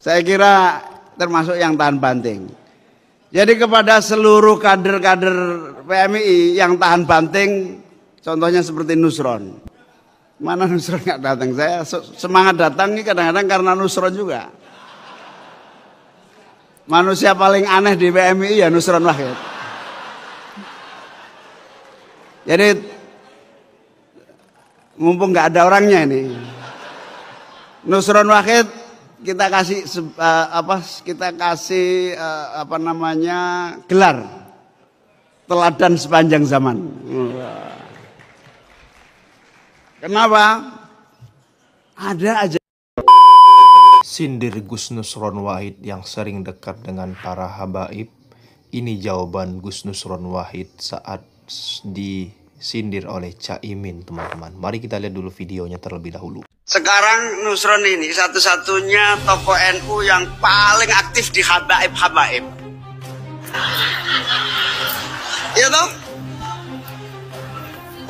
Saya kira termasuk yang tahan banting. Jadi kepada seluruh kader-kader PMI yang tahan banting, contohnya seperti Nusron. Mana Nusron nggak datang? Saya semangat datang ini kadang-kadang karena Nusron juga. Manusia paling aneh di PMI ya Nusron Wahid. Jadi mumpung nggak ada orangnya ini, Nusron Wahid kita kasih gelar teladan sepanjang zaman. Kenapa? Ada aja. Sindir Gus Nusron Wahid yang sering dekat dengan para habaib. Ini jawaban Gus Nusron Wahid saat disindir oleh Caimin, teman-teman. Mari kita lihat dulu videonya terlebih dahulu. Sekarang Nusron ini satu-satunya tokoh NU yang paling aktif di habaib-habaib. Iya toh?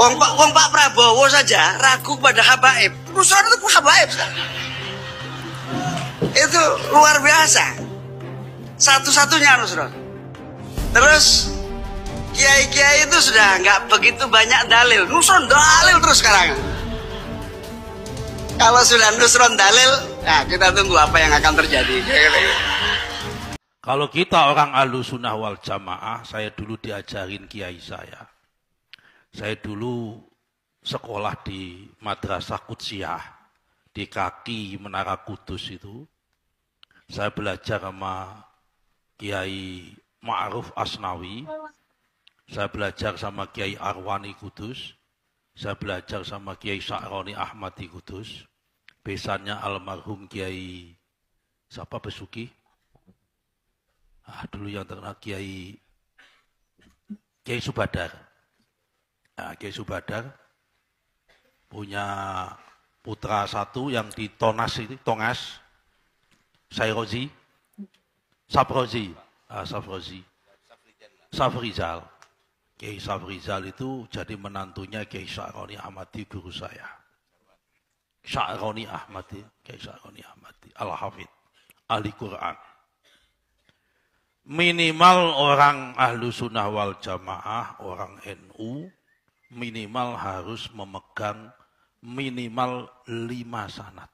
Wong Pak Prabowo saja ragu pada habaib. Nusron itu habaib. Itu luar biasa. Satu-satunya Nusron. Terus kiai-kiai itu sudah nggak begitu banyak dalil. Nusron dalil terus sekarang. Kalau sudah Nusron dalil, nah kita tunggu apa yang akan terjadi. Kalau kita orang Ahlussunnah wal Jamaah, saya dulu diajarin kiai saya. Saya dulu sekolah di Madrasah Qudsiyah di kaki Menara Kudus itu. Saya belajar sama Kiai Ma'ruf Asnawi, saya belajar sama Kiai Arwani Kudus, saya belajar sama Kiai Sa'roni Ahmadi Kudus, besannya almarhum Kiai siapa Besuki? Dulu yang terkenal Kiai Subadar. Kiai Subadar punya putra satu yang di Tongas, Safrizal, Kiai Safrizal itu jadi menantunya Kiai Sa'roni Ahmadi, guru saya. Sa'roni Ahmadi, Kiai Sa'roni Ahmadi, Al-Hafidh, ahli Quran. Minimal orang Ahlussunnah wal Jamaah, orang NU, minimal harus memegang minimal 5 sanad.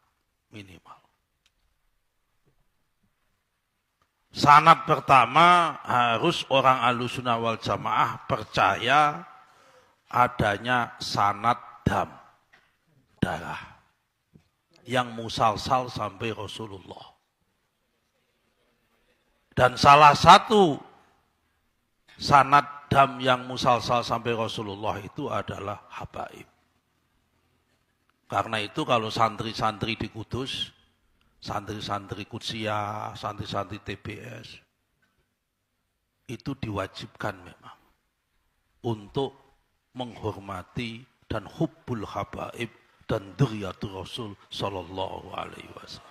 Minimal. Sanad pertama harus orang Ahlussunnah wal Jamaah percaya adanya sanad dam, darah, yang musalsal sampai Rasulullah. Dan salah satu sanad dam yang musalsal sampai Rasulullah itu adalah habaib. Karena itu kalau santri-santri di Kudus, santri-santri Qudsiyah, santri-santri TBS, itu diwajibkan memang untuk menghormati dan hubbul habaib dan dzurriyyatur Rasul sallallahu alaihi wasallam.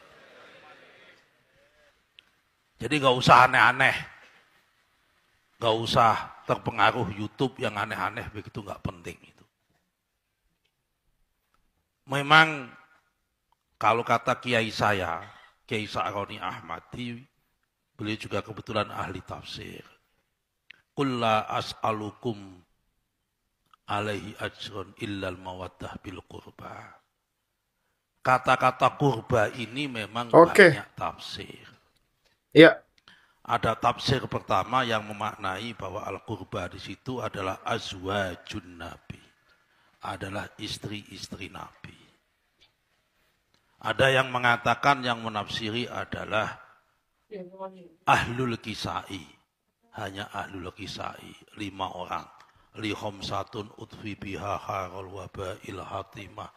Jadi gak usah aneh-aneh, gak usah terpengaruh YouTube yang aneh-aneh, begitu gak penting itu. Memang kalau kata kiai saya, Kiai Sa'roni Ahmadi, beliau juga kebetulan ahli tafsir. Qul la as'alukum alaihi ajrun illal mawaddah bil qurba. Kata-kata kurba ini memang banyak tafsir. Ya. Ada tafsir pertama yang memaknai bahwa al-qurba di situ adalah azwajun nabi, adalah istri-istri Nabi. Ada yang mengatakan, yang menafsiri adalah ahlul kisai, hanya ahlul kisai, 5 orang. Li khamsatun utfi biha haral wabail hatimah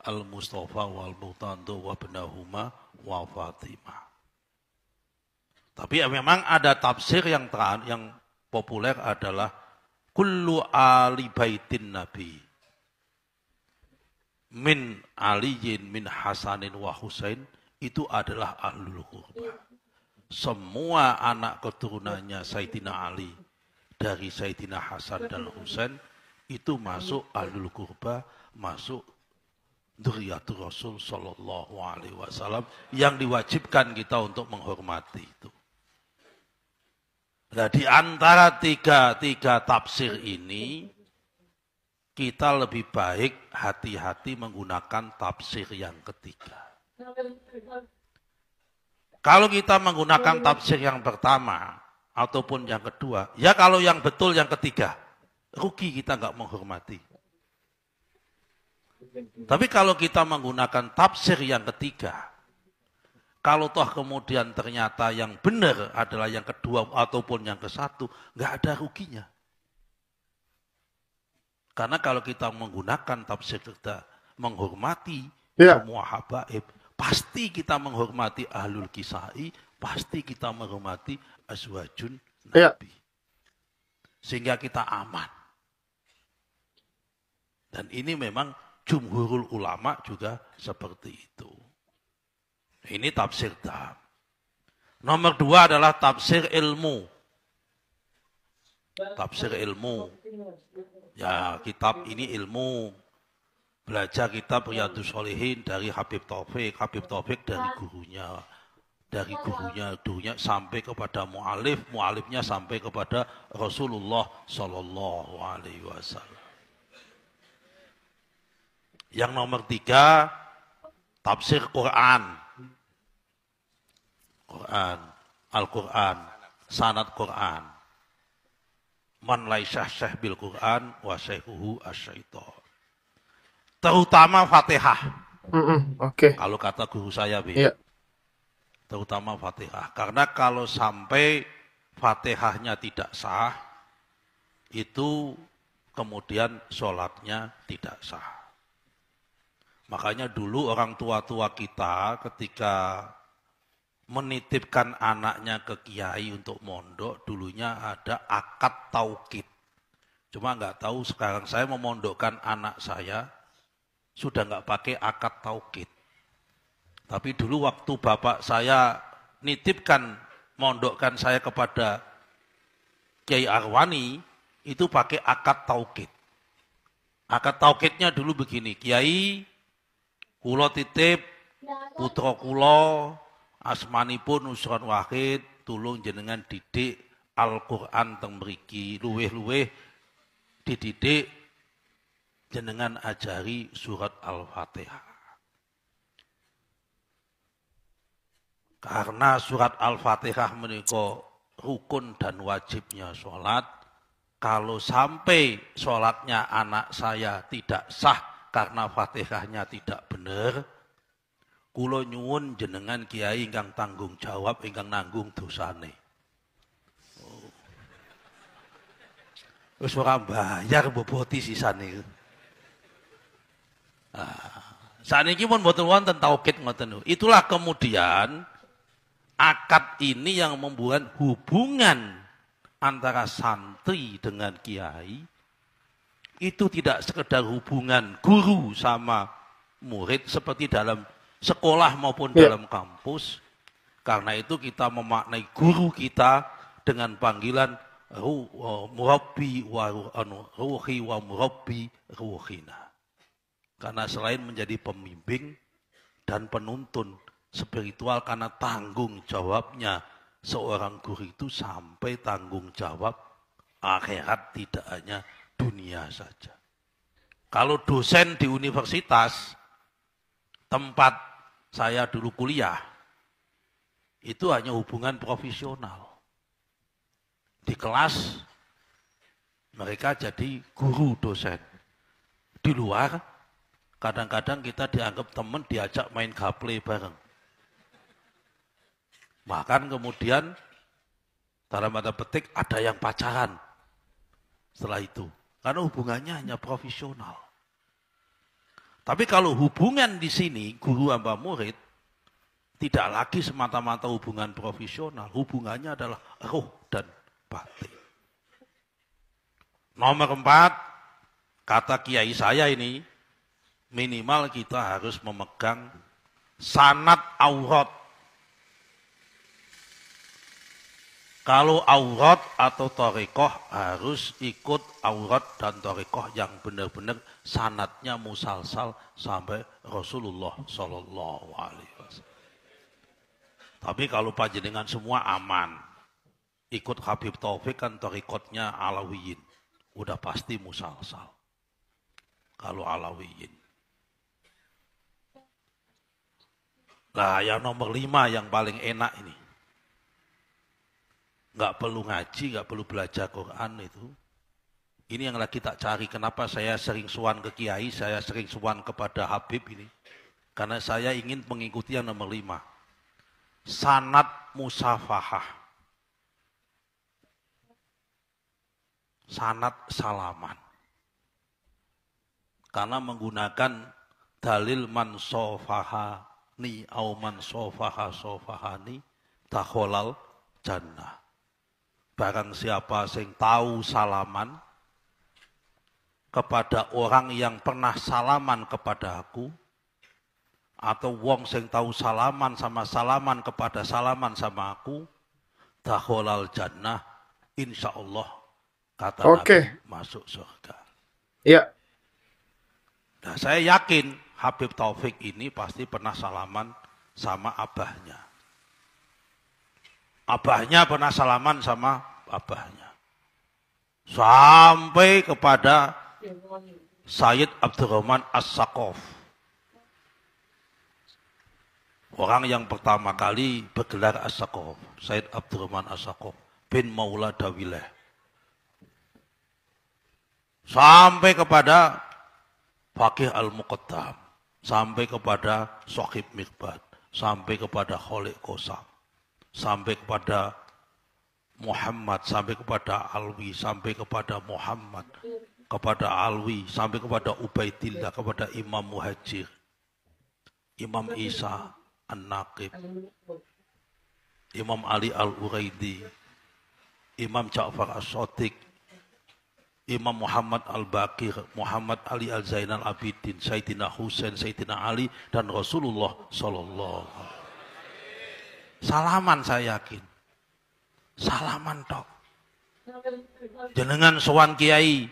al-mustafa wal mutandu wabnahuma wa fatimah. Tapi ya memang ada tafsir yang populer adalah kullu ali baitin nabi min aliyin min hasanin wa husain, itu adalah ahlul qurba. Semua anak keturunannya Sayyidina Ali dari Sayyidina Hasan dan Husain itu masuk ahlul qurba, masuk dzurriyyatur Rasul sallallahu alaihi wasallam yang diwajibkan kita untuk menghormati itu. Nah, di antara tiga tafsir ini, kita lebih baik hati-hati menggunakan tafsir yang ketiga. Kalau kita menggunakan tafsir yang pertama ataupun yang kedua, ya kalau yang betul yang ketiga, rugi kita nggak menghormati. Tapi kalau kita menggunakan tafsir yang ketiga, kalau toh kemudian ternyata yang benar adalah yang kedua ataupun yang ke satu, nggak ada ruginya. Karena kalau kita menggunakan tafsir kita menghormati semua habaib, pasti kita menghormati ahlul kisai, pasti kita menghormati azwajun nabi. Sehingga kita aman. Dan ini memang jumhurul ulama juga seperti itu. Ini tafsir dam. Nomor 2 adalah tafsir ilmu. Tafsir ilmu. Ya, kitab ini ilmu. Belajar kitab Riyadhus Shalihin dari Habib Taufik. Habib Taufik dari gurunya. Dari gurunya sampai kepada mu'alif. Mu'alifnya sampai kepada Rasulullah Sallallahu Alaihi Wasallam. Yang nomor 3, tafsir Quran. Al-Quran, sanad Quran. Man laisah syekh bil Quran wa syekhuhu asyaiton. Terutama Fatihah. Oke. Kalau kata guru saya, Iya. Terutama Fatihah. Karena kalau sampai Fatihahnya tidak sah, itu kemudian sholatnya tidak sah. Makanya dulu orang tua-tua kita ketika menitipkan anaknya ke kiai untuk mondok, dulunya ada akad taukid. Cuma nggak tahu sekarang saya memondokkan anak saya, sudah nggak pakai akad taukid. Tapi dulu waktu bapak saya nitipkan, mondokkan saya kepada Kiai Arwani, itu pakai akad taukid. Akad taukidnya dulu begini, Kiai, kulo titip putra kulo, asmanipun Nusron Wahid, tulung jenengan didik Al-Quran teng mriki, luweh-luweh dididik jenengan ajari surat Al-Fatihah. Karena surat Al-Fatihah menika rukun dan wajibnya sholat, kalau sampai sholatnya anak saya tidak sah karena Fatihahnya tidak benar, kula nyuwun jenengan kiai ingkang tanggung jawab, ingkang nanggung dosane. Wis ora bayar boboti sisane. Saniki pun mboten wonten taukid ngoten. Itulah kemudian akad ini yang membuat hubungan antara santri dengan kiai itu tidak sekedar hubungan guru sama murid seperti dalam sekolah maupun dalam kampus. Karena itu kita memaknai guru kita dengan panggilan murabbi wa ruhi wa murabbi ruhina. Karena selain menjadi pembimbing dan penuntun spiritual, karena tanggung jawabnya seorang guru itu sampai tanggung jawab akhirat, tidak hanya dunia saja. Kalau dosen di universitas, tempat saya dulu kuliah, itu hanya hubungan profesional. Di kelas, mereka jadi guru dosen. Di luar, kadang-kadang kita dianggap teman, diajak main gaple bareng. Bahkan kemudian, dalam tanda petik, ada yang pacaran setelah itu. Karena hubungannya hanya profesional. Tapi kalau hubungan di sini, guru sama murid, tidak lagi semata-mata hubungan profesional. Hubungannya adalah roh dan batin. Nomor 4, kata kiai saya ini, minimal kita harus memegang sanad aurat. Kalau aurat atau thariqah harus ikut aurat dan thariqah yang benar-benar sanadnya musalsal sampai Rasulullah Sallallahu Alaihi Wasallam. Tapi kalau panjenengan semua aman, ikut Habib Taufik kan thariqatnya Alawiyin, udah pasti musalsal. Kalau Alawiyin. Nah, yang nomor 5 yang paling enak ini. Nggak perlu ngaji, nggak perlu belajar Quran itu. Ini yang lagi tak cari. Kenapa saya sering sowan ke kiai, saya sering sowan kepada Habib ini. Karena saya ingin mengikuti yang nomor 5. Sanad musafahah. Sanad salaman. Karena menggunakan dalil man sofahani au man sofaha sofahani takholal jannah. Barang siapa sing tahu salaman kepada orang yang pernah salaman kepada aku, atau wong sing tahu salaman kepada salaman sama aku, dakholal jannah, insya Allah kata Nabi masuk surga. Iya. Nah, saya yakin Habib Taufik ini pasti pernah salaman sama abahnya. Abahnya pernah salaman sama abahnya. Sampai kepada Sayyid Abdurrahman As-Saqaf. Orang yang pertama kali bergelar As-Saqaf. Sayyid Abdurrahman As-Saqaf bin Maula Dawilah. Sampai kepada Faqih Al-Muqaddam. Sampai kepada Sohib Miqbad. Sampai kepada Kholiq Qosam. Sampai kepada Muhammad, sampai kepada Alwi, sampai kepada Muhammad, kepada Alwi, sampai kepada Ubaidillah, kepada Imam Muhajir, Imam Isa An-Naqib, Imam Ali Al-Uraidi, Imam Ja'far As-Shadiq, Imam Muhammad Al-Baqir, Muhammad Ali Al-Zainal Abidin, Sayyidina Husain, Sayyidina Ali, dan Rasulullah Sallallahu Alaihi Wasallam. Salaman saya yakin. Salaman tok. Jenengan sowan kiai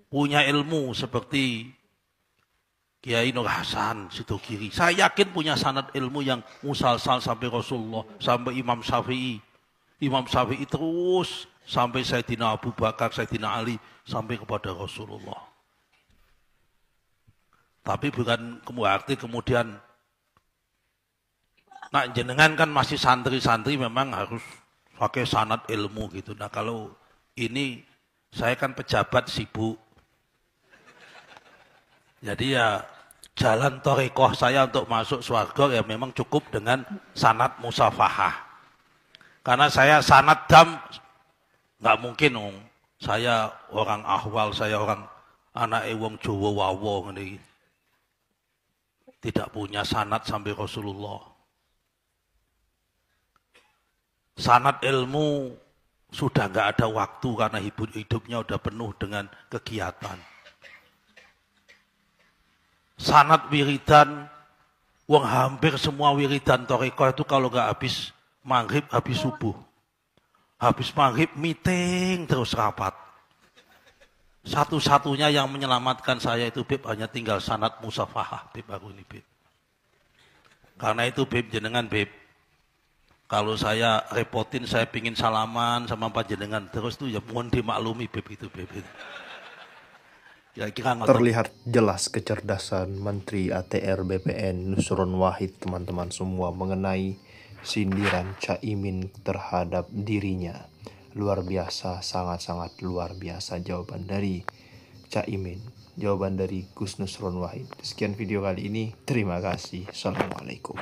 punya ilmu seperti Kiai Nur Hasan Sidogiri. Saya yakin punya sanad ilmu yang musalsal sampai Rasulullah, sampai Imam Syafi'i. Imam Syafi'i terus sampai Sayyidina Abu Bakar, Sayyidina Ali, sampai kepada Rasulullah. Tapi bukan berarti kemudian nah, jenengan kan masih santri-santri memang harus pakai sanad ilmu gitu. Nah, kalau ini saya kan pejabat sibuk. Jadi ya jalan thariqah saya untuk masuk surga ya memang cukup dengan sanad musafahah. Karena saya sanad dam nggak mungkin saya orang ahwal, saya orang anak wong Jawa wawo ini. Tidak punya sanad sampai Rasulullah. Sanad ilmu sudah nggak ada waktu karena hidupnya udah penuh dengan kegiatan. Sanad wiridan, wong hampir semua wiridan thariqah itu kalau nggak habis maghrib, habis subuh. Habis maghrib meeting terus rapat. Satu-satunya yang menyelamatkan saya itu Bib hanya tinggal sanad musafahah Bib aku ini Bib. Karena itu Bib jenengan Bib. Kalau saya repotin, saya pingin salaman sama panjenengan terus tuh ya mohon dimaklumi Beb itu Beb. Ya, terlihat jelas kecerdasan Menteri ATR BPN Nusron Wahid teman-teman semua mengenai sindiran Caimin terhadap dirinya. Luar biasa, sangat-sangat luar biasa jawaban dari Caimin. Jawaban dari Gus Nusron Wahid. Sekian video kali ini. Terima kasih. Assalamualaikum.